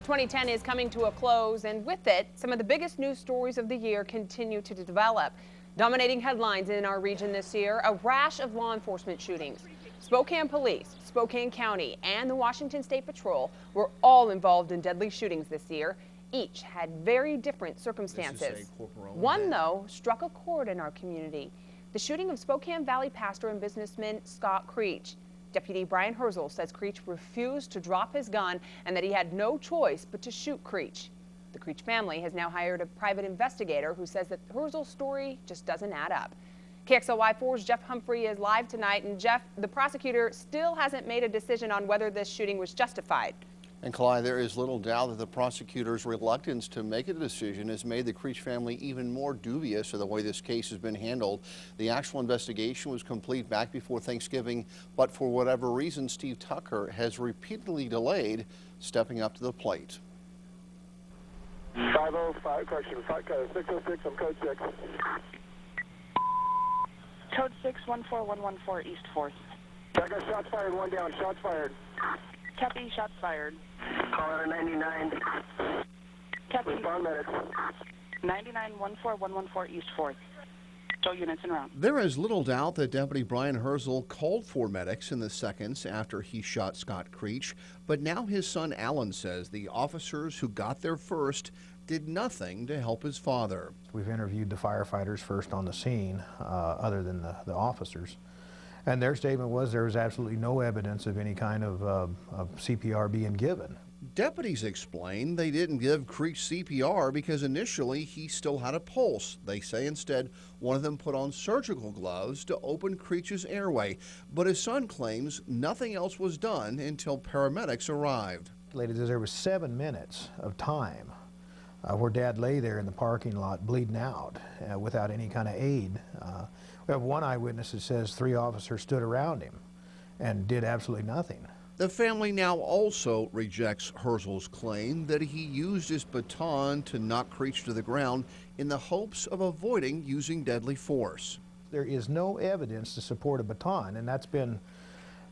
2010 is coming to a close, and with it, some of the biggest news stories of the year continue to develop. Dominating headlines in our region this year, a rash of law enforcement shootings. Spokane Police, Spokane County, and the Washington State Patrol were all involved in deadly shootings this year. Each had very different circumstances. One, though, struck a chord in our community. The shooting of Spokane Valley pastor and businessman Scott Creach. Deputy Brian Herzl says Creach refused to drop his gun and that he had no choice but to shoot Creach. The Creach family has now hired a private investigator who says that Herzl's story just doesn't add up. KXLY4's Jeff Humphrey is live tonight, and Jeff, the prosecutor still hasn't made a decision on whether this shooting was justified. And Kalai, there is little doubt that the prosecutor's reluctance to make a decision has made the Creach family even more dubious of the way this case has been handled. The actual investigation was complete back before Thanksgiving, but for whatever reason, Steve Tucker has repeatedly delayed stepping up to the plate. 505, correction, 606, I'm code 6. Code 614114 East 4th. I got shots fired, one down, shots fired. Copy, shots fired. Call out a 99. Copy. Respond medics. 99-14114 East 4th. Show units en route. There is little doubt that Deputy Brian Herzl called for medics in the seconds after he shot Scott Creach, but now his son Alan says the officers who got there first did nothing to help his father. We've interviewed the firefighters first on the scene, other than the officers. And their statement was there was absolutely no evidence of any kind of CPR being given. Deputies explain they didn't give Creach CPR because initially he still had a pulse. They say instead one of them put on surgical gloves to open Creach's airway. But his son claims nothing else was done until paramedics arrived. There was 7 minutes of time where Dad lay there in the parking lot bleeding out without any kind of aid. We have one eyewitness that says 3 officers stood around him and did absolutely nothing. The family now also rejects Herzl's claim that he used his baton to knock Creach to the ground in the hopes of avoiding using deadly force. There is no evidence to support a baton, and that's been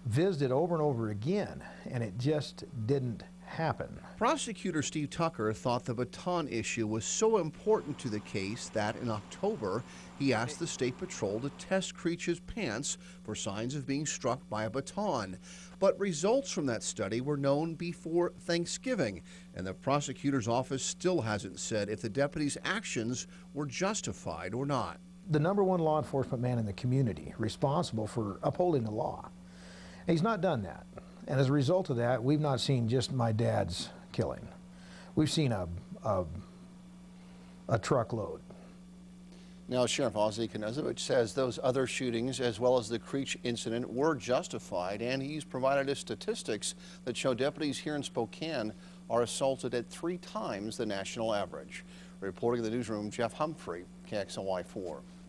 visited over and over again, and it just didn't happen. Prosecutor Steve Tucker thought the baton issue was so important to the case that in October he asked the State Patrol to test Creach's pants for signs of being struck by a baton. But results from that study were known before Thanksgiving, and the prosecutor's office still hasn't said if the deputy's actions were justified or not. The #1 law enforcement man in the community responsible for upholding the law, he's not done that. And as a result of that, we've not seen just my dad's killing. We've seen a truckload. Now, Sheriff Ozzie Knezovich says those other shootings, as well as the Creach incident, were justified, and he's provided us statistics that show deputies here in Spokane are assaulted at 3 times the national average. Reporting in the newsroom, Jeff Humphrey, KXLY4.